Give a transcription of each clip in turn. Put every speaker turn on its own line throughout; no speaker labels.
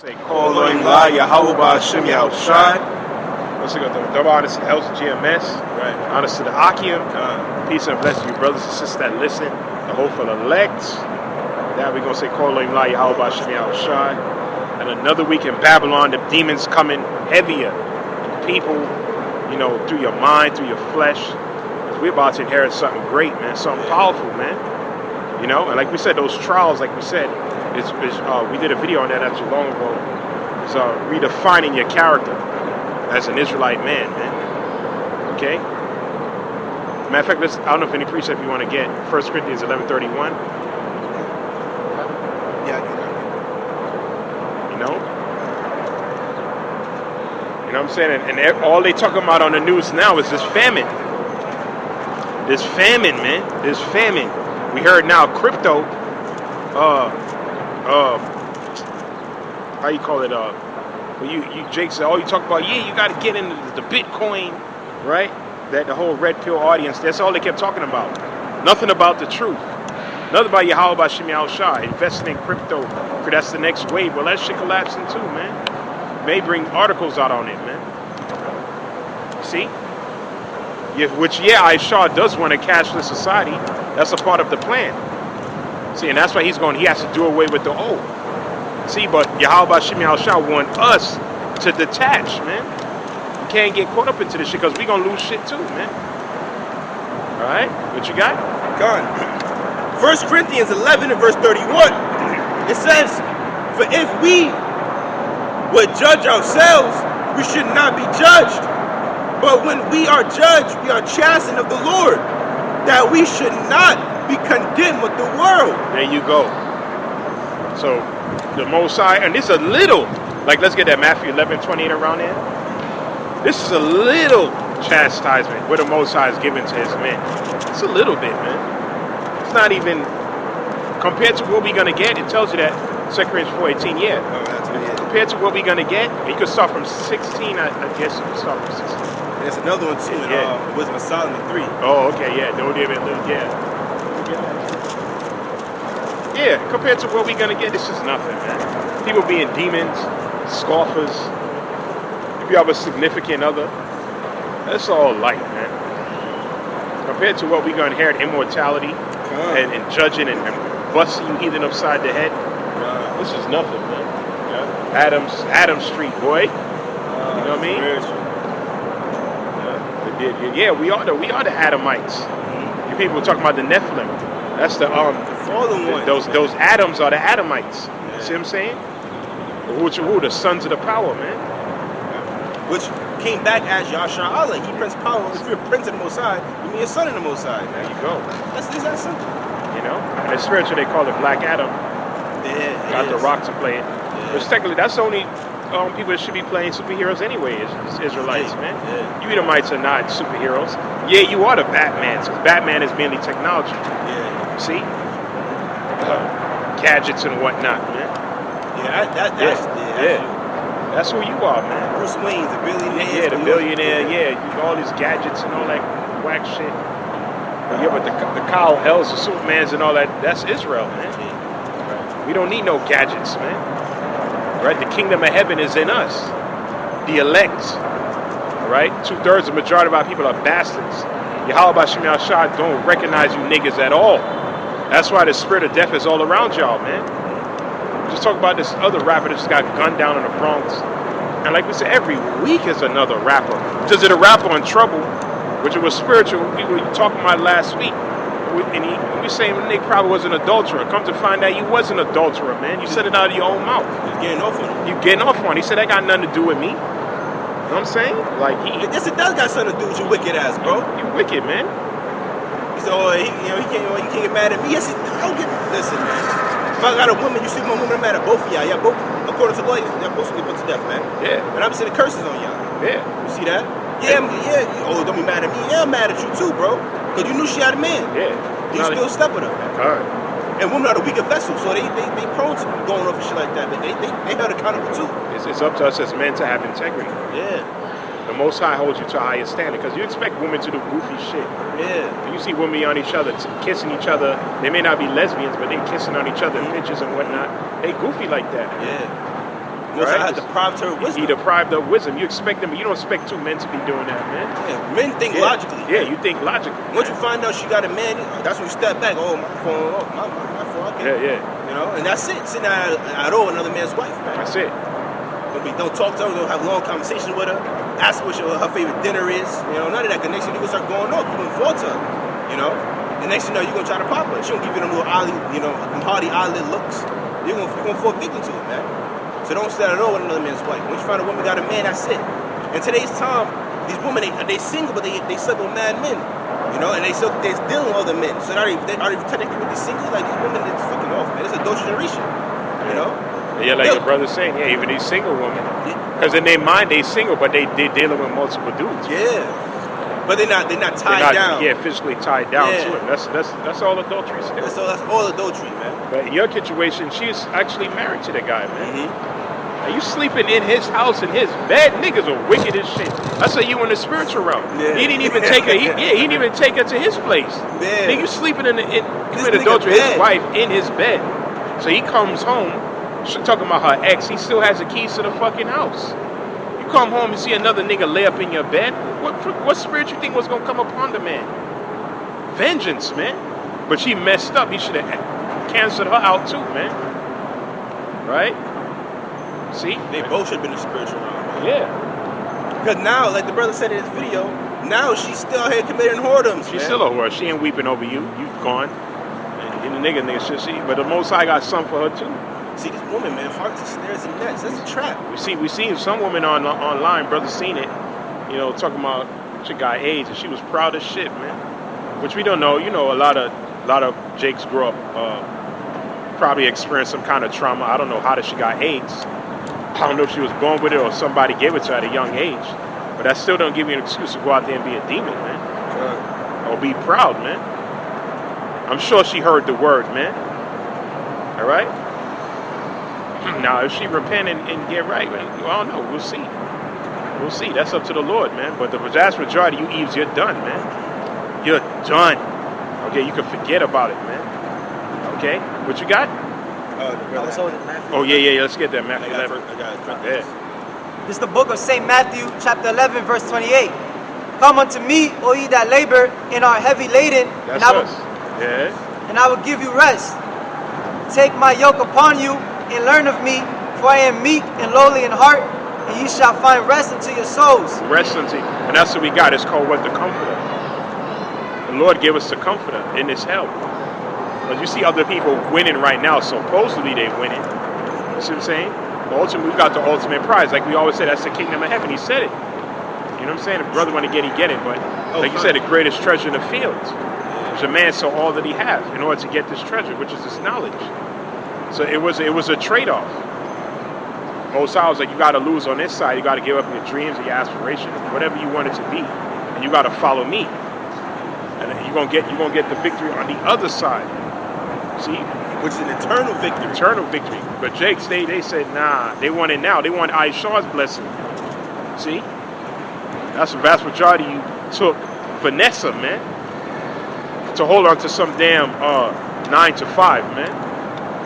Say, call Elohim La Yahweh Ba'Shem Yahushai. Let's go to the double honors to the elders of GMS. Right. Honors to the Akim. Peace and blessings to you brothers and sisters that listen. The hopeful elect. Now we're going to say, call Elohim La Yahweh Ba'Shem Yahushai. And another week in Babylon, the demons coming heavier. People, you know, through your mind, through your flesh. Because we're about to inherit something great, man. Something powerful, man. You know, and like we said, those trials, like we said, we did a video on that actually long ago. It's redefining your character as an Israelite man. Okay? Matter of fact, I don't know if any precept you want to get. 1 Corinthians 11:31.
Yeah, I get it.
You know? You know what I'm saying? And all they talking about on the news now is this famine. This famine, man. This famine. We heard now crypto, how you call it? Jake said, oh, you talk about, yeah, you got to get into the Bitcoin, right? That the whole red pill audience, that's all they kept talking about. Nothing about the truth. Nothing about Yahweh Ba'Shem Yahushai, investing in crypto, because that's the next wave. Well, that shit collapsing too, man. May bring articles out on it, man. See? Yeah, which, Aisha does want a cashless society. That's a part of the plan. See, and that's why he has to do away with the old. See, but Yahweh Ba'Shem Yahushua want us to detach, man. We can't get caught up into this shit because we're going to lose shit too, man. All right? What you got?
Gone. 1 Corinthians 11 and verse 31. It says, for if we would judge ourselves, we should not be judged. But when we are judged, we are chastened of the Lord, that we should not be condemned with the world.
There you go. So, the Most High, and this is a little, like let's get that Matthew 11:28 around there. This is a little chastisement where the Most High is given to his men. It's a little bit, man. It's not even, compared to what we're going to get, it tells you that, 2 Corinthians 4:18, yeah.
Oh, that's good.
Compared to what we're going to get, you could start from 16, I guess you could start from 16.
There's another one too in Wisdom of Solomon 3.
Oh, okay, yeah. Don't even look, yeah. Yeah, compared to what we're gonna get, this is nothing, man. People being demons, scoffers. If you have a significant other, that's all light, man. Compared to what we're gonna inherit, immortality and judging and busting you heathen upside the head. This is nothing, man. Yeah. Adam's Street, boy. You know what I mean? Yeah, we are the Adamites. You people talking about the Nephilim. That's the
fallen one.
Those Adams are the Adamites. Yeah. See what I'm saying? Who the sons of the power, man.
Which came back as Yahshua Allah. He prince power. If you're a prince of the Most High, you mean a son of the Most High.
There you go.
That's that simple.
You know, and it's spiritual. They call it Black Adam.
Yeah,
got the Rock to play it.
Yeah.
But technically, that's the only people that should be playing superheroes anyway. Is Israelites, man. Yeah. You Edomites are not superheroes. Yeah, you are the Batman. So Batman is mainly technology.
Yeah.
See, gadgets and whatnot, man.
Yeah,
that's who you are, man.
Bruce Wayne, the billionaire.
Yeah, the billionaire. Yeah, you all these gadgets and all that whack shit. But the Kal Els, the Supermans, and all that. That's Israel, man. We don't need no gadgets, man. Right? The kingdom of heaven is in us. The elect. Right? 2/3 the majority of our people are bastards. Yahweh Ba'Shem Yahushua don't recognize you niggas at all. That's why the spirit of death is all around y'all, man. Just talk about this other rapper that just got gunned down in the Bronx. And like we said, every week is another rapper. Just did a rapper on Trouble, which was spiritual. We were talking about last week. And we saying the nigga probably was an adulterer. Come to find out you was an adulterer, man. You said it out of your own mouth.
He's getting off on him.
You getting off on him. He said that got nothing to do with me. You know what I'm saying? Like
yes, it does got something to do with your wicked ass, bro.
You wicked, man.
He said, he can't get mad at me. Yes, don't get. Listen, man. If I got a woman, you see my woman, I'm mad at both of y'all. Y'all both, according to law, y'all both be put to death, man. Yeah. And I'm sending curses on y'all.
Yeah.
You see that? Yeah. Oh, don't be mad at me. Yeah, I'm mad at you too, bro. Because you knew she had a man.
Yeah.
You still slept with her.
All right.
And women are the weaker vessel, so they prone to going over shit like that. But they held accountable too.
It's up to us as men to have integrity.
Yeah.
The Most High holds you to a higher standard because you expect women to do goofy shit.
Yeah.
You see women on each other, kissing each other. They may not be lesbians, but they kissing on each other in pictures and whatnot. They goofy like that.
Yeah. Most High had deprived her of wisdom.
He deprived her of wisdom. You expect them. You don't expect two men to be doing that, man.
Yeah, men think logically.
Yeah, you think logically.
Once you find out she got a man, that's when you step back. Oh, my fault. My fault.
Yeah.
You know, and that's it. Sitting at all another man's wife, man.
That's it.
Don't talk to her. Don't have long conversations with her. Ask what her favorite dinner is. You know, none of that. Cause next thing you gonna start going off. You gonna fall to her. You know. The next thing you know, you gonna try to pop her. She gonna give you them little hardy eyelid looks. You gonna fall victim to it, man. So don't stay at all with another man's wife. Once you find a woman got a man, that's it. In today's time, these women they single, but they sleep with mad men. You know, and they're dealing with other men. So they are technically really single. Like these women, it's fucking off, man. It's a adulterous generation. You know.
Yeah, like the brother's saying, even these single women, because in their mind they single, but they dealing with multiple dudes.
Yeah, but they're not tied down.
Yeah, physically tied down to him. That's all adultery still.
That's all adultery, man.
But in your situation, she's actually married to the guy, man.
Mm-hmm.
Are you sleeping in his house in his bed? Niggas are wicked as shit. That's how you in the spiritual realm.
Yeah.
He didn't even take her. He didn't even take her to his place.
Yeah.
Nigga, you sleeping committing adultery with his wife in his bed. So he comes home. She talking about her ex. He still has the keys to the fucking house. You come home and see another nigga lay up in your bed. What spirit you think was gonna come upon the man? Vengeance, man. But she messed up. He should have canceled her out too, man. Right? See?
They both should have been in the spiritual realm.
Yeah.
Because now, like the brother said in his video, now she's still out here committing whoredoms.
She's still a whore. She ain't weeping over you. You gone. And the nigga shit. See, but the Most High got something for her too.
See, this woman, man, hearts and snares and nets. That's a trap.
We seen some woman online, brother seen it, you know, talking about she got AIDS and she was proud as shit, man. Which we don't know. You know, a lot of Jakes grew up probably experienced some kind of trauma. I don't know how she got AIDS. I don't know if she was born with it or somebody gave it to her at a young age. But that still don't give you an excuse to go out there and be a demon, man. Or be proud, man. I'm sure she heard the word, man. All right? Now, if she repent and get right, I don't know. We'll see. We'll see. That's up to the Lord, man. But the vast majority of you Eves, you're done, man. You're done. Okay, you can forget about it, man. Okay? What you got?
I was holding Matthew.
Oh, yeah. Let's get that, Matthew.
I got it.
Yeah.
This is the book of St. Matthew, chapter 11, verse 28. Come unto me, all ye that labor and are heavy laden,
That's us. Yeah.
And I will give you rest. Take my yoke upon you, and learn of me, for I am meek and lowly in heart, and ye shall find rest unto your souls.
Rest unto you. And that's what we got. It's called what? The Comforter. The Lord gave us the Comforter in this hell. But you see other people winning right now, supposedly they winning. You see what I'm saying? But ultimately, we got the ultimate prize. Like we always say, that's the kingdom of heaven. He said it. You know what I'm saying? If the brother want to get it, he get it. But like you said, the greatest treasure in the fields. Which a man saw all that he has in order to get this treasure, which is this knowledge. So it was a trade-off. Most High was like, you got to lose on this side. You got to give up your dreams and your aspirations, whatever you want it to be, and you got to follow me. And you're gonna get the victory on the other side. See,
which is an eternal victory.
Eternal victory. But Jakes, they said nah. They want it now. They want Aisha's blessing. See, that's the vast majority you took Vanessa, man, to hold on to some damn 9 to 5, man.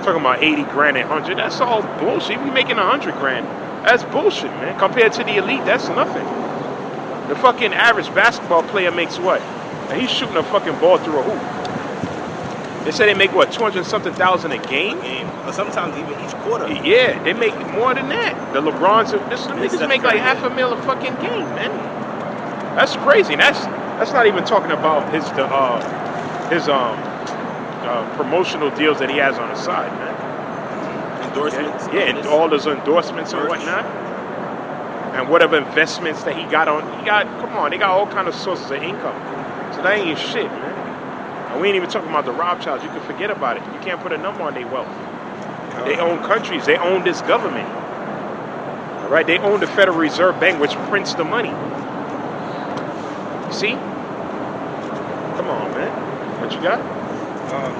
Talking about 80 grand and 100. That's all bullshit. We making 100 grand. That's bullshit, man. Compared to the elite, that's nothing. The fucking average basketball player makes what? And he's shooting a fucking ball through a hoop. They say they make what, 200-something thousand a game?
Or sometimes even each quarter.
Yeah, they make more than that. The LeBrons, the niggas make like $500,000 a fucking game, man. That's crazy. That's not even talking about his promotional deals that he has on the side, man.
Endorsements.
Yeah, and all those endorsements and whatnot. And whatever investments that he got, come on, they got all kind of sources of income. So that ain't shit, man. And we ain't even talking about the Rothschilds. You can forget about it. You can't put a number on their wealth. They own countries. They own this government. All right? They own the Federal Reserve Bank, which prints the money. See? Come on, man. What you got?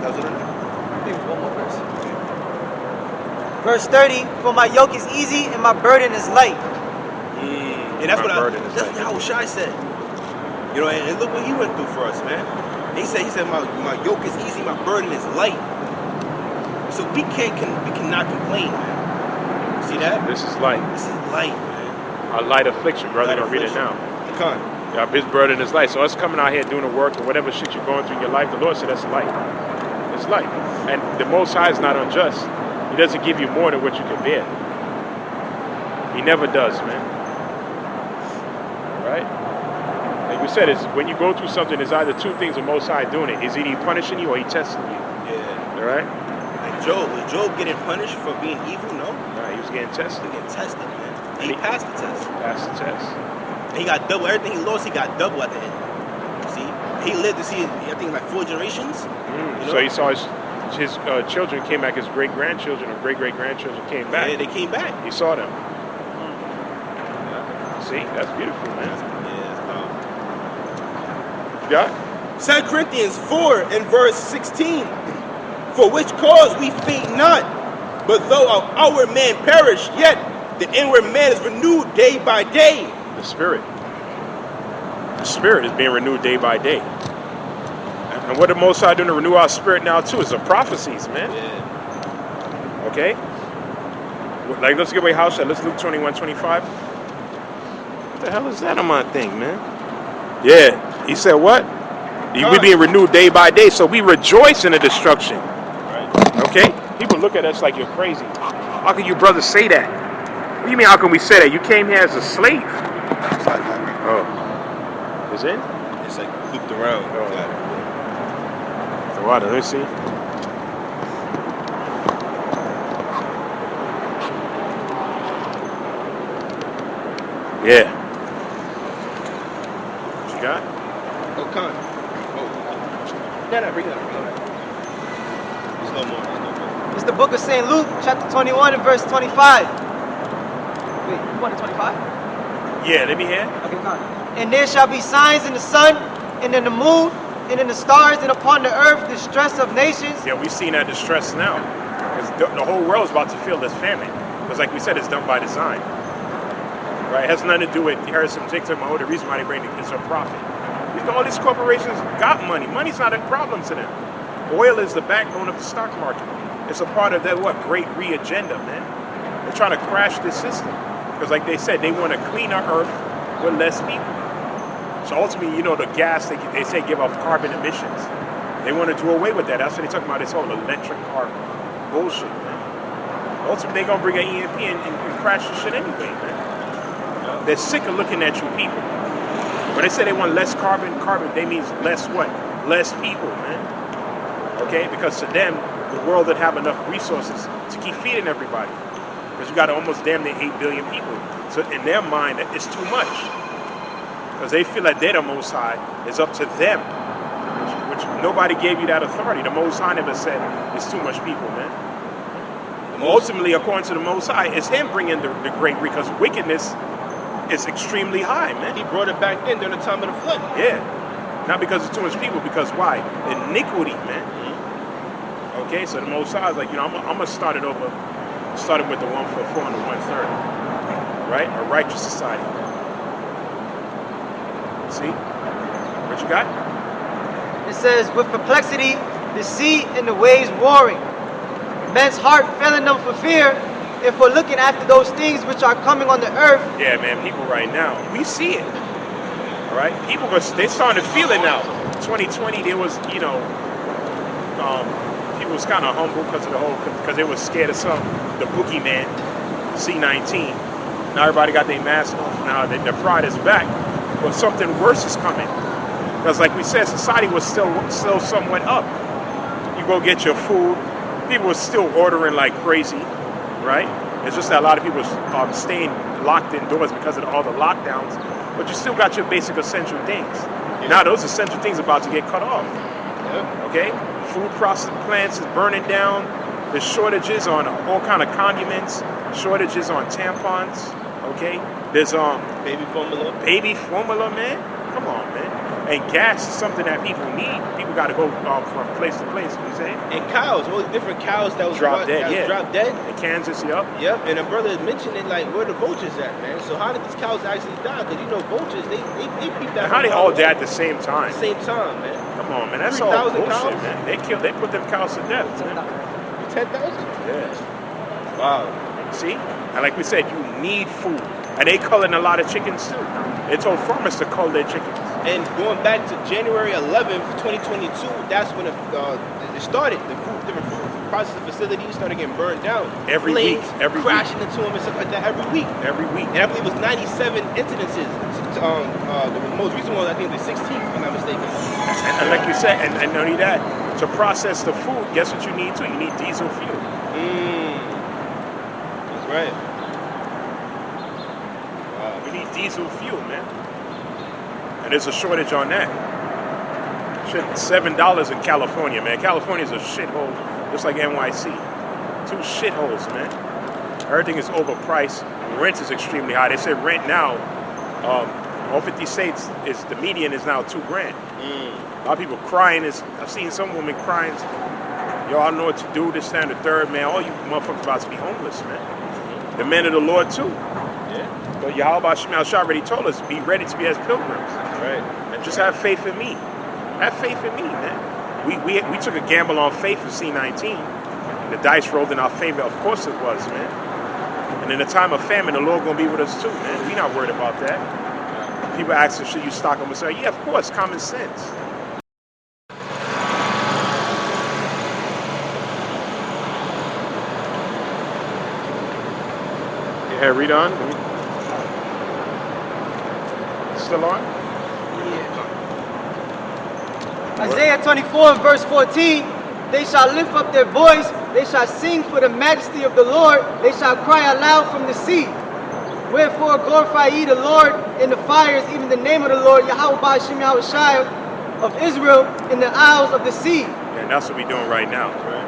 That's what I think one more verse. Verse 30, for my yoke is easy and my burden is light.
And that's what how Shai said. You know, and look what he went through for us, man. He said my yoke is easy, my burden is light. So we cannot complain, man. See that?
This is light.
This is light, man.
A light affliction, brother.
Light
Don't read it
affliction.
now.
Con.
Yeah, his burden is light. So us coming out here doing the work or whatever shit you're going through in your life, the Lord said that's light. It's light. And the Most High is not unjust. He doesn't give you more than what you can bear. He never does, man. Right? Like we said, it's when you go through something, there's either two things the Most High doing it. Is either he punishing you or he testing you.
Yeah.
All right?
Like Job. Was Job getting punished for being evil? No.
Nah, he was getting tested.
He getting tested, man. And he passed the test.
Passed the test.
And he got double. Everything he lost, he got double at the end. See? He lived to see, I think, like 4 generations. You know?
So he saw his children came back, his great-grandchildren or great-great-grandchildren came back.
Yeah, they came back.
He saw them. See? That's beautiful, man.
Yeah, it's powerful. 2 Corinthians 4 and verse 16. For which cause we faint not, but though our outward man perish, yet the inward man is renewed day by day.
The spirit is being renewed day by day. And what the Most High doing to renew our spirit now too is the prophecies, man.
Yeah.
Okay? Like, let's get away house shot. Let's Luke 21:25. What the hell is that on my thing, man? Yeah. He said what? We being renewed day by day, so we rejoice in the destruction.
Right.
Okay? People look at us like you're crazy. How can you brothers say that? What do you mean, how can we say that? You came here as a slave. Oh. Is it?
It's like looped around.
Oh. The water, let me see. Yeah. What you got?
Oh, con. Oh. No, bring it up. There's no more.
It's the book of St. Luke, chapter 21 and verse 25. Wait, you want to 25?
Yeah, let me hear.
Okay, come on. And there shall be signs in the sun, and in the moon, and in the stars, and upon the earth, distress of nations.
Yeah, we've seen that distress now. Because the whole world is about to feel this famine. Because like we said, it's done by design. Right? It has nothing to do with Harrison Jackson. The reason why they bring it is a profit. All these corporations got money. Money's not a problem to them. Oil is the backbone of the stock market. It's a part of that great re-agenda, man. They're trying to crash this system. Because like they said, they want a cleaner earth with less people. So ultimately, the gas, they say give off carbon emissions. They want to do away with that. That's what they're talking about, this whole electric car bullshit, man. Ultimately, they're going to bring an EMP and crash the shit anyway, man. They're sick of looking at you people. When they say they want less carbon, they means less what? Less people, man. Okay? Because to them, the world would have enough resources to keep feeding everybody. Because you got almost damn near 8 billion people. So in their mind, it's too much. Because they feel like they're the Most High. It's up to them. Which nobody gave you that authority. The Most High never said it's too much people, man. Ultimately, according to the Most High, it's him bringing the great, because wickedness is extremely high, man.
He brought it back in during the time of the flood.
Yeah. Not because it's too much people, because why? Iniquity, man. Okay, so the Most High is like, I'm going to start it over, starting with the 1 for 4 and the 1/3. Right? A righteous society. See? What you got?
It says, with perplexity, the sea and the waves warring. Men's heart failing them for fear, if we're looking after those things which are coming on the earth.
Yeah, man, people right now, we see it. All right? People, they starting to feel it now. 2020, there was, people was kind of humble because they were scared of the boogeyman, C-19. Now everybody got their mask off. Now their pride is back. But something worse is coming. Because like we said, society was still somewhat up. You go get your food. People were still ordering like crazy. Right? It's just that a lot of people are staying locked indoors because of all the lockdowns, but you still got your basic essential things. Yeah. Now those essential things are about to get cut off. Yeah. Okay? Food processing plants is burning down. There's shortages on all kind of condiments, shortages on tampons. Okay? There's baby formula, man. Come on, man. And gas is something that people need. People got to go from place to place. You say?
And cows, all the different cows that was
dropped dead.
In
Kansas, yep.
Yep. And a brother mentioned it, like, where the vultures at, man? So how did these cows actually die? Because vultures, they peep that.
And how they all died at the same time?
At the same time, man.
Come on, man. That's all bullshit, cows? Man. They put them cows to death, man.
10,000?
Yeah.
Wow.
See? And like we said, you need food. And they culling a lot of chickens too. They told farmers to cull their chickens.
And going back to January 11th, 2022, that's when it started. The different food processing facilities started getting burned down.
Every week.
Crashing into them and stuff like that every week.
Every week.
And I believe it was 97 incidences. The most recent one, I think, the 16th, if I'm not mistaken.
And like you said, and not only that, to process the food, guess what you need too? You need diesel fuel.
That's right.
We need diesel fuel, man. And there's a shortage on that. Shit, $7 in California, man. California's a shithole, just like NYC. Two shitholes, man. Everything is overpriced. Rent is extremely high. They say rent now, all 50 states, the median is now $2,000. A lot of people crying. I've seen some women crying. Yo, I don't know what to do, this, that, and the third, man. All you motherfuckers about to be homeless, man. The men of the Lord, too.
Yeah.
But Yahweh Shemel Shah already told us, be ready to be as pilgrims.
Right.
And just have faith in me. Have faith in me, man. We took a gamble on faith in C19. And the dice rolled in our favor. Of course it was, man. And in a time of famine, the Lord gonna be with us too, man. We're not worried about that. People ask us, should you stock them? We say, yeah, of course, common sense. Yeah, read on. Still on?
Isaiah 24 and verse 14, they shall lift up their voice, they shall sing for the majesty of the Lord, they shall cry aloud from the sea. Wherefore glorify ye the Lord in the fires, even the name of the Lord, Yahweh Ba'ashim Yahweh Shai of Israel, in the isles of the sea.
Yeah, and that's what we're doing right now. Right.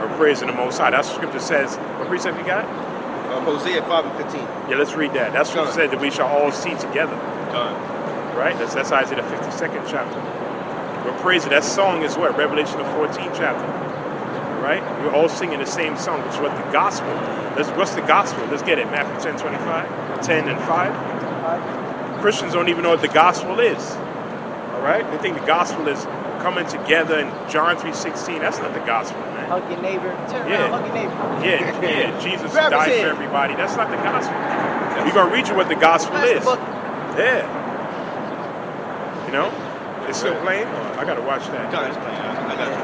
We're praising the Most High. That's what Scripture says. What precept you got?
Hosea 5 and 15.
Yeah, let's read that. That's what it said, that we shall all see together. Right? That's Isaiah the 52nd chapter. We're praising. That song is what? Revelation the 14th chapter. Right? We're all singing the same song, which is what the gospel. What's the gospel? Let's get it. Matthew 10:25. 10 and 5. Christians don't even know what the gospel is. All right? They think the gospel is coming together in John 3:16. That's not the gospel, man.
Hug your neighbor. Turn around, hug your neighbor.
Yeah. Jesus died for everybody. That's not the gospel. We're going to read you what the gospel is. Yeah. You know? It's still playing? I got to watch that.
God, it's playing. I got you.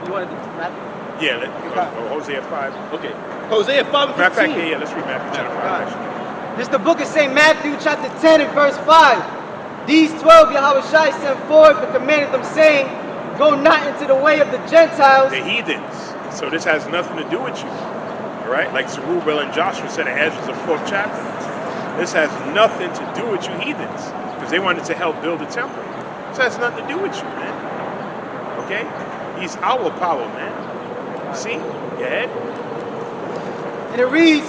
You want to do Matthew?
Yeah, Hosea 5.
Okay. Hosea 5 and 15.
Matter of fact, yeah, let's read Matthew chapter 5, actually.
This is the book of St. Matthew, chapter 10 and verse 5. These 12 Yahweh Shai sent forth and commanded them, saying, go not into the way of the Gentiles.
The heathens. So this has nothing to do with you. All right? Like Zerubbabel and Joshua said in Ezra, the 4th chapter. This has nothing to do with you heathens. Because they wanted to help build the temple. This has nothing to do with you, man. Okay? He's our power, man. See? Go ahead.
And it reads,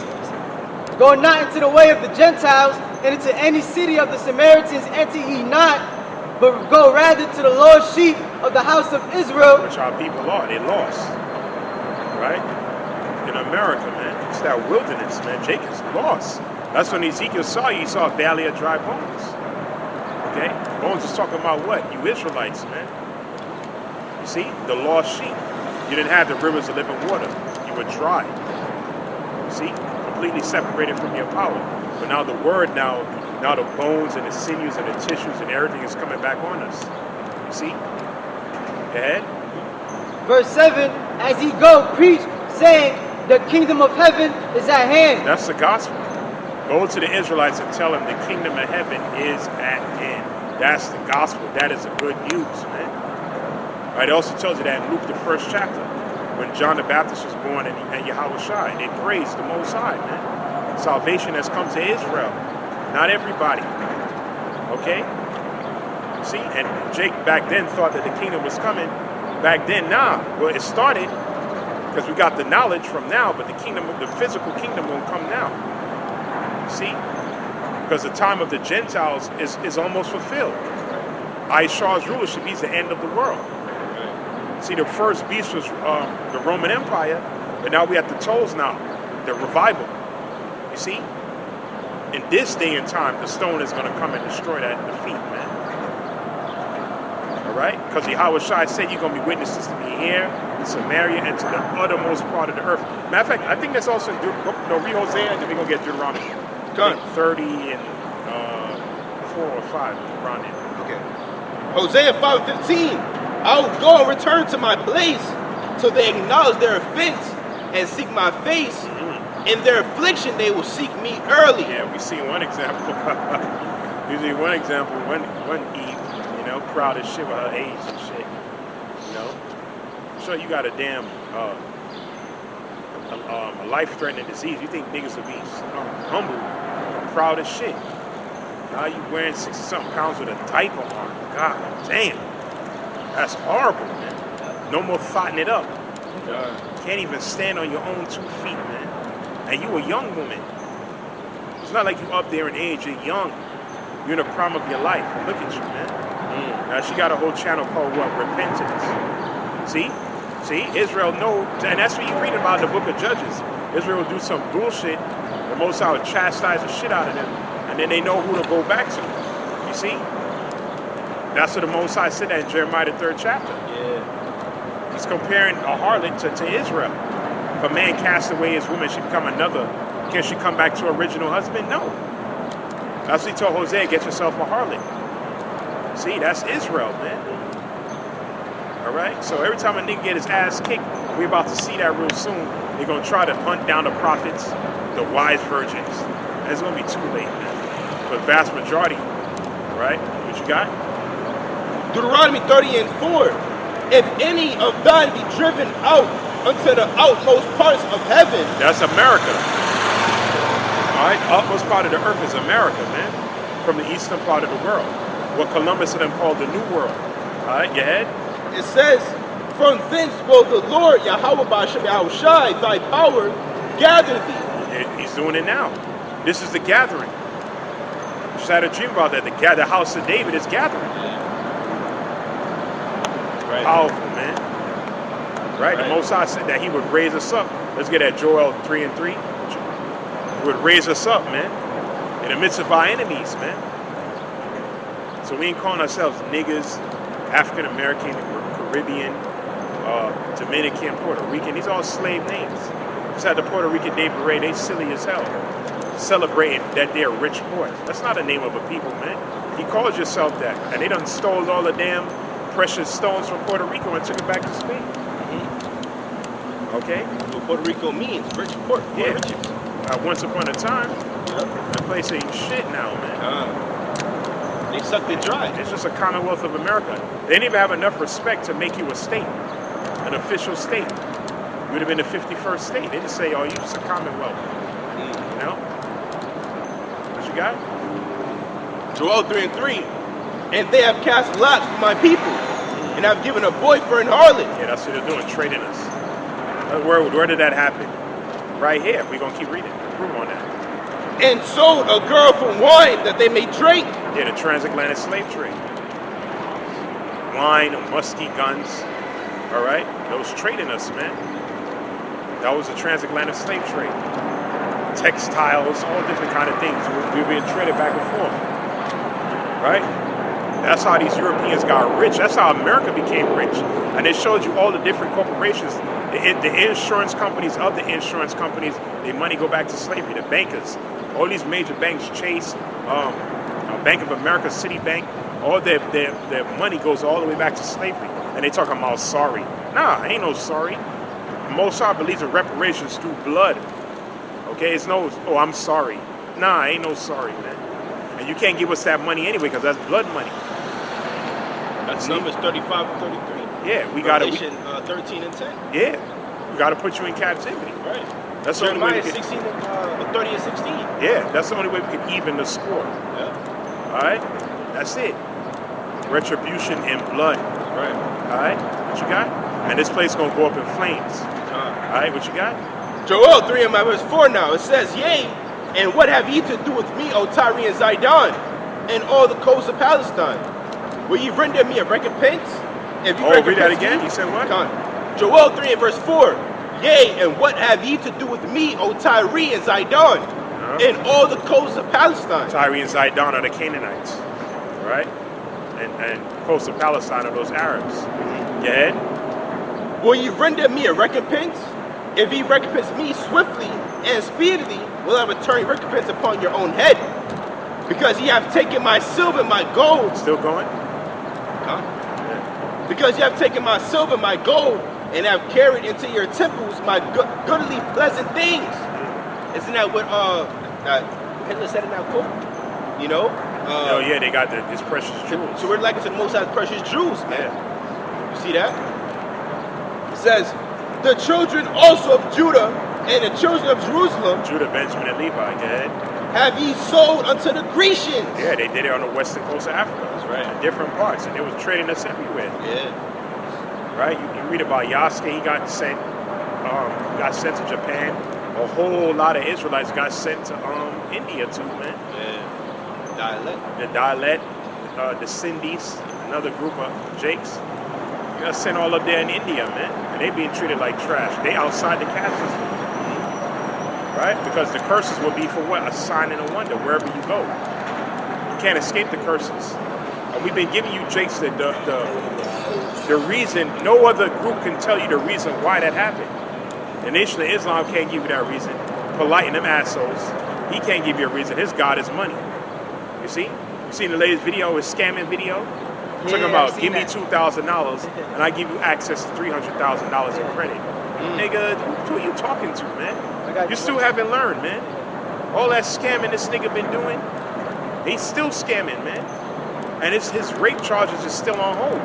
go not into the way of the Gentiles, and into any city of the Samaritans enter ye not, but go rather to the lost sheep of the house of Israel.
Which our people are. They lost. Right? In America, man. It's that wilderness, man. Jacob's lost. That's when Ezekiel saw you. He saw a valley of dry bones. Okay? Bones is talking about what? You Israelites, man. You see? The lost sheep. You didn't have the rivers of living water. You were dry. You see? Completely separated from your power. But now the word now the bones and the sinews and the tissues and everything is coming back on us. You see? Go ahead.
Verse 7, as ye go, preach, saying, the kingdom of heaven is at hand.
That's the gospel. Go to the Israelites and tell them the kingdom of heaven is at hand. That's the gospel. That is the good news, man. Right? It also tells you that in Luke, the 1st chapter, when John the Baptist was born and Yahweh Shai, and they praised the Most High, man. Salvation has come to Israel. Not everybody. Okay? See? And Jake back then thought that the kingdom was coming. Back then, nah. Well, it started because we got the knowledge from now, but the kingdom, the physical kingdom won't come now. See? Because the time of the Gentiles is almost fulfilled. Aishah's rulership, he's the end of the world. See, the first beast was the Roman Empire, but now we have the tolls now, the revival. You see? In this day and time, the stone is going to come and destroy that defeat, man. right? Because Yahweh Shai said you're going to be witnesses to me here, in Samaria, and to the uttermost part of the earth. Matter of fact, I think that's also in read Hosea, and then we're going to get Deuteronomy.
Gun.
30 and 4 or 5 around there.
Okay. Hosea 5:15. I will go and return to my place till they acknowledge their offense and seek my face. In their affliction, they will seek me early.
Yeah, we see one example. Usually one example, one Eve, you know, proud as shit with her age and shit. You know, I'm sure you got a damn a life-threatening disease. You think niggas would be humble, proud as shit? Now you wearing 60-something pounds with a diaper on. God damn, that's horrible, man. No more thotting it up. Can't even stand on your own 2 feet, man. And you a young woman. It's not like you up there in age. You're young. You're in the prime of your life. Look at you, man. Now she got a whole channel called what? Repentance. See, Israel know, and that's what you read about in the book of Judges. Israel will do some bullshit. The Most High will chastise the shit out of them, and then they know who to go back to. You see? That's what the Most High said that in Jeremiah the 3rd chapter.
Yeah.
He's comparing a harlot to Israel. If a man casts away his woman, she become another. Can she come back to her original husband? No. That's what he told Hosea, get yourself a harlot. See, that's Israel, man. All right? So every time a nigga get his ass kicked, we're about to see that real soon. They're going to try to hunt down the prophets, the wise virgins. And it's going to be too late, man. For the vast majority. All right? What you got?
Deuteronomy 30:4. If any of thine be driven out unto the outmost parts of heaven.
That's America. All right, utmost part of the earth is America, man. From the eastern part of the world. What Columbus and them called the New World. All right, your head?
It says, from thence will the Lord Yahweh Ba'ashem Yahushai, thy power, gather thee.
He's doing it now. This is the gathering. Just had a dream about that. The house of David is gathering.
Right.
Powerful, man. Right? The Most High said that he would raise us up. Let's get at Joel 3:3. He would raise us up, man. In the midst of our enemies, man. So we ain't calling ourselves niggas, African American, Caribbean, Dominican, Puerto Rican. These are all slave names. Just had the Puerto Rican Day Parade. They silly as hell. Celebrating that they're rich boys. That's not a name of a people, man. He calls yourself that. And they done stole all the damn precious stones from Puerto Rico and took it back to Spain. Okay?
What Puerto Rico means, rich port.
Yeah.
Riches.
Once upon a time,
Yep.
that place ain't shit now, man.
They sucked it dry.
It's just a Commonwealth of America. They didn't even have enough respect to make you a state, an official state. You would have been the 51st state. They just say, oh, you're just a Commonwealth. You know? What you got?
Joel 3:3. And they have cast lots for my people, and have given a boy for an harlot.
Yeah, that's what they're doing, trading us. Where did that happen? Right here. We're going to keep reading. Prove on that.
And sold a girl for wine that they may drink.
Yeah, the transatlantic slave trade. Wine, musky guns. All right? Those trading us, man. That was the transatlantic slave trade. Textiles, all different kind of things. We were being traded back and forth. Right? That's how these Europeans got rich. That's how America became rich. And it showed you all the different corporations, the insurance companies of the insurance companies, their money go back to slavery, the bankers. All these major banks, Chase, Bank of America, Citibank, all their money goes all the way back to slavery. And they talking about sorry. Nah, ain't no sorry. Most High believes in reparations through blood. Okay, it's no, oh, I'm sorry. Nah, ain't no sorry, man. And you can't give us that money anyway because that's blood money.
That's Numbers 35 and 33.
Yeah, we got to.
Revelation 13 and 10.
Yeah, we got to put you in captivity.
Right.
That's the only way
Jeremiah
we can,
16 and 30 and 16.
yeah, that's the only way we can even the score.
Yeah.
All right, that's it. Retribution in blood.
Right.
All right, what you got? And this place gonna go up in flames. All right, what you got?
Joel 3 and verse 4 now. It says, yea, and what have ye to do with me, O Tyre and Zidon, and all the coasts of Palestine? Will ye render me a recompense? If you
Read that again. You said what?
Joel 3 and verse 4. Yea, and what have ye to do with me, O Tyre and Zidon, and all the coasts of Palestine?
Tyre and Zidon are the Canaanites. All right? and coastal Palestine are those Arabs. Go ahead.
Will you render me a recompense? If ye recompense me swiftly and speedily, will I return recompense upon your own head? Because ye have taken my silver, my gold.
Still going?
Huh? Because ye have taken my silver, my gold, and have carried into your temples my goodly pleasant things. Isn't that what Hitler said in that quote? You know?
Oh yeah, they got these precious jewels.
So we're like to the Most High's precious jewels, man.
Yeah.
You see that? It says, the children also of Judah and the children of Jerusalem,
Judah, Benjamin, and Levi. Go ahead.
have ye sold unto the Grecians.
Yeah, they did it on the western coast of Africa.
That's right.
In different parts, and they was trading us everywhere.
Yeah.
Right? You read about Yasuke, he got sent to Japan. A whole lot of Israelites got sent to India too, man.
Yeah. Dialect.
The Dalet, the Sindhis, another group of Jakes. You got sent all up there in India, man. And they being treated like trash. They outside the caste system. Right? Because the curses will be for what? A sign and a wonder wherever you go. You can't escape the curses. And we've been giving you, Jakes, the reason. No other group can tell you the reason why that happened. The Nation of Islam can't give you that reason. Polite and them assholes, he can't give you a reason. His God is money. You see? You seen the latest video, his scamming video? Talking about, give me $2,000 and I give you access to $300,000 in credit. Nigga, who are you talking to, man? You still haven't learned, man. All that scamming this nigga been doing, he's still scamming, man. And his rape charges is still on hold.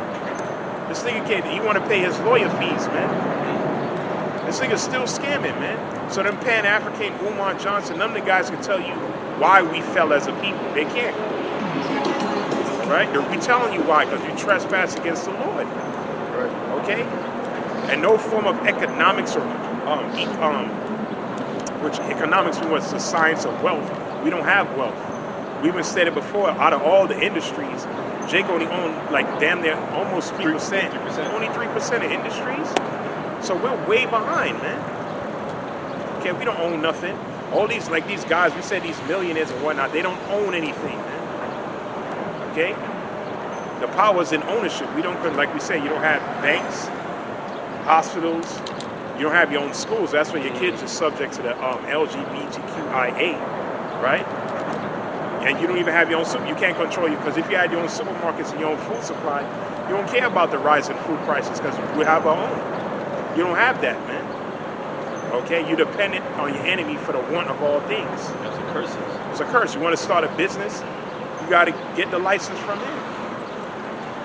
This nigga can't, he want to pay his lawyer fees, man. This nigga's still scamming, man. So them Pan-African, Umar Johnson, none of the guys can tell you why we fell as a people. They can't. Right? We telling you why, because you trespass against the Lord. Right. Okay? And no form of economics or which economics was the science of wealth. We don't have wealth. We've been stated before, out of all the industries, Jake only owned like damn near almost 3%. 3%. Only 3% of industries. So we're way behind, man. Okay, we don't own nothing. All these guys, we said these millionaires and whatnot, they don't own anything, man. Okay? The power's in ownership. We don't, like we say, you don't have banks, hospitals, you don't have your own schools. That's why your kids are subject to the LGBTQIA, right? And you don't even have your own super. You can't control you, because if you had your own supermarkets and your own food supply, you don't care about the rise in food prices because we have our own. You don't have that, man. Okay, you're dependent on your enemy for the want of all things.
That's a curse.
It's a curse. You want to start a business, you got to get the license from him.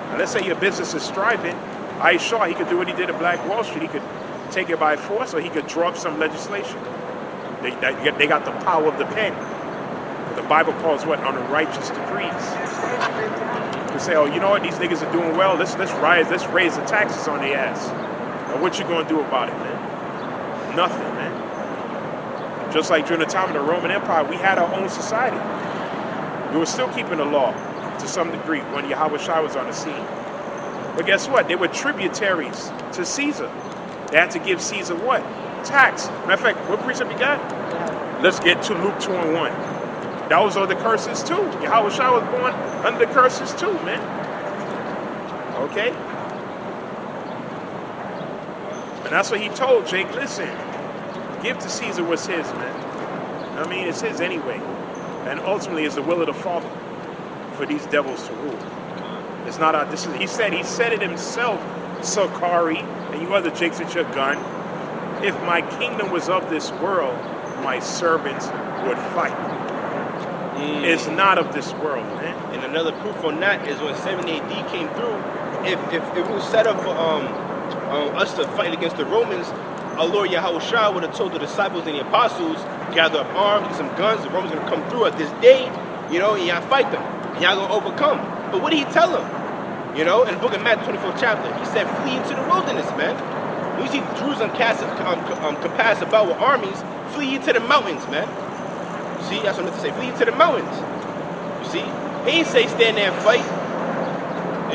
Now, let's say your business is thriving. I sure he could do what he did at Black Wall Street. He could take it by force, or he could draw up some legislation. They got the power of the pen. The Bible calls what? Unrighteous decrees. To say, oh, you know what? These niggas are doing well. Let's raise the taxes on their ass. And what you gonna do about it, man? Nothing, man. Just like during the time of the Roman Empire, we had our own society. We were still keeping the law to some degree when Yahweh Shai was on the scene. But guess what? They were tributaries to Caesar. They had to give Caesar what? Tax. Matter of fact, what precept we got? Let's get to Luke 2:1. Those are the curses too. Yahweh Shai was born under the curses too, man. Okay? And that's what he told Jake, listen, give to Caesar what's his, man. I mean, it's his anyway. And ultimately, it's the will of the Father for these devils to rule. It's not our, he said it himself, Sakari, and you other Jakes with your gun. If my kingdom was of this world, my servants would fight. It's not of this world, man.
And another proof on that is when 70 AD came through, if it was set up for us to fight against the Romans, our Lord Yahweh Shai would have told the disciples and the apostles, gather up arms, get some guns, the Romans are going to come through at this day, you know, and y'all fight them. And y'all going to overcome. But what did he tell them? You know, in the book of Matthew 24th chapter, he said, flee into the wilderness, man. When you see Jerusalem compassed about with armies, flee into the mountains, man. See, that's what I meant to say. Flee to the mountains. You see? He ain't say stand there and fight.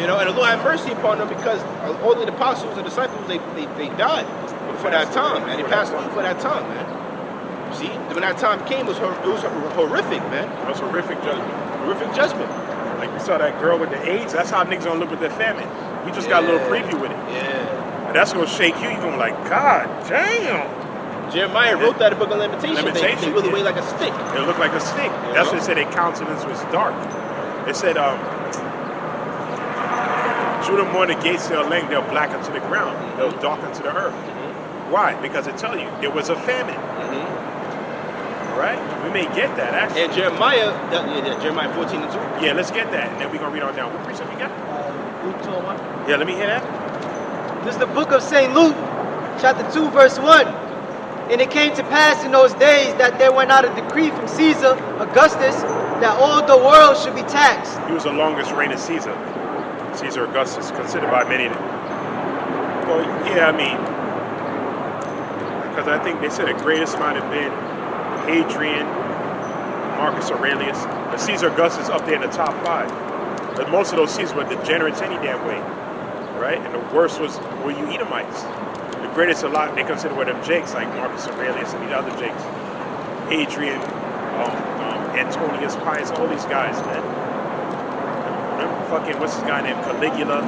You know, and the Lord had mercy upon them because all the apostles and disciples, they died for that time, man. They passed away for that time, man. You see? When that time came, it was horrific, man.
It was horrific judgment.
Horrific judgment.
Like we saw that girl with the AIDS. That's how niggas gonna look with their famine. You just got a little preview with it.
Yeah.
And that's gonna shake you. You're gonna be like, God damn.
Jeremiah wrote that in the book of Lamentations. They really weigh like a stick.
It looked like a stick. That's what it said. Their countenance was dark. It said, Judah mourn the gates, they'll length, they'll black unto the ground. They'll dark unto the earth. Why? Because it tell you there was a famine. Right? We may get that actually.
And Jeremiah, Jeremiah 14 and 2.
Yeah, let's get that. And then we're going to read on down. What precept we got?
Luke 2:1.
Yeah, let me hear that.
This is the book of St. Luke, chapter 2, verse 1. And it came to pass in those days that there went out a decree from Caesar Augustus that all the world should be taxed.
He was the longest reigning Caesar. Caesar Augustus, considered by many. Well, yeah, I mean, because I think they said the greatest might have been Hadrian, Marcus Aurelius. But Caesar Augustus up there in the top 5. But most of those Caesars were degenerates any damn way, right? And the worst were you Edomites. The greatest a lot they consider were them Jakes, like Marcus Aurelius and these other Jakes. Hadrian, Antonius Pius, all these guys, man. Fucking, what's this guy named Caligula?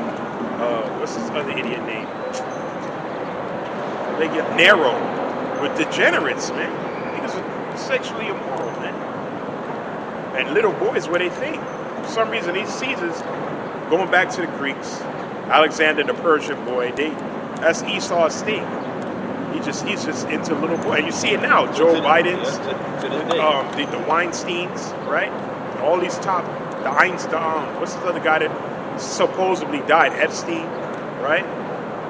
What's this other idiot name? Caligula, Nero. With degenerates, man. Niggas are sexually immoral, man. And little boys, what they think. For some reason, these Caesars, going back to the Greeks, Alexander the Persian boy, that's Esau's thing. He's just into little boy. And you see it now. Joe Biden's, the Weinsteins, right? All these top. The Einstein, what's this other guy that supposedly died? Epstein, right?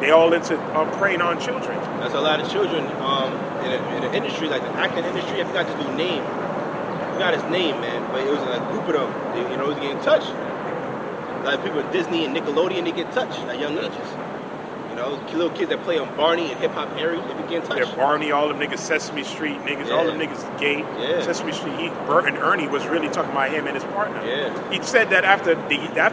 They all into preying on children.
That's a lot of children in the industry, like the acting industry. I forgot his new name. I forgot his name, man. But it was a group of them. They, it was getting touched. A lot of people at Disney and Nickelodeon, they get touched at young ages. You know, little kids that play on Barney and Hip Hop Harry, they be getting touched.
Yeah, Barney, all them niggas, Sesame Street niggas, all them niggas gay.
Yeah.
Sesame Street, Bert and Ernie was really talking about him and his partner.
Yeah.
He said that after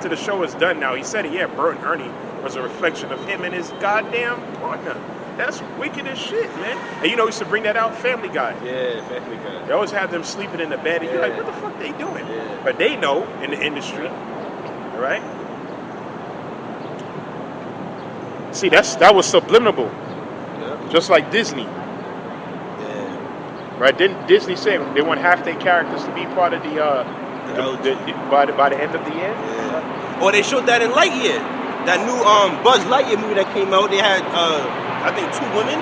the show was done now, he said it, yeah, Bert and Ernie was a reflection of him and his goddamn partner. That's wicked as shit, man. And you know, he used to bring that out, Family Guy.
Yeah, Family Guy.
They always have them sleeping in the bed, and you're like, what the fuck they doing? Yeah. But they know in the industry, right? See, that was subliminal, just like Disney. Right? Didn't Disney say they want half their characters to be part of by the end of the year?
Yeah. Or they showed that in Lightyear, that new Buzz Lightyear movie that came out. They had I think 2 women,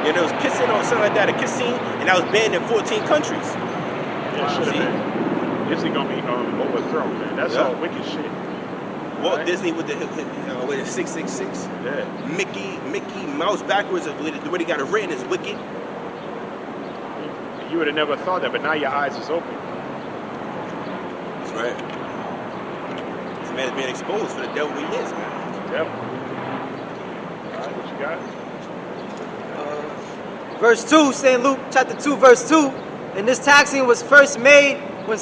and there was kissing or something like that, a kiss scene, and that was banned in 14 countries.
Yeah, should have been. Disney gonna be overthrown, man. That's all wicked shit.
Walt Disney with the 666.
Yeah.
Mickey Mouse backwards. The way they got it written is wicked.
You would have never thought that, but now your eyes is open.
That's right. This man is being exposed for the devil he is, man.
Devil. All right, what you got?
Verse 2, St. Luke chapter 2, verse 2. And this taxing was first made when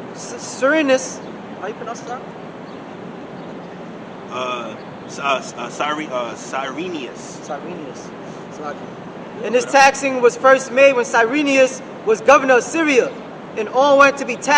Cyrenius, how you pronounce that?
Cyrenius.
And this taxing was first made when Cyrenius was governor of Syria, and all went to be taxed.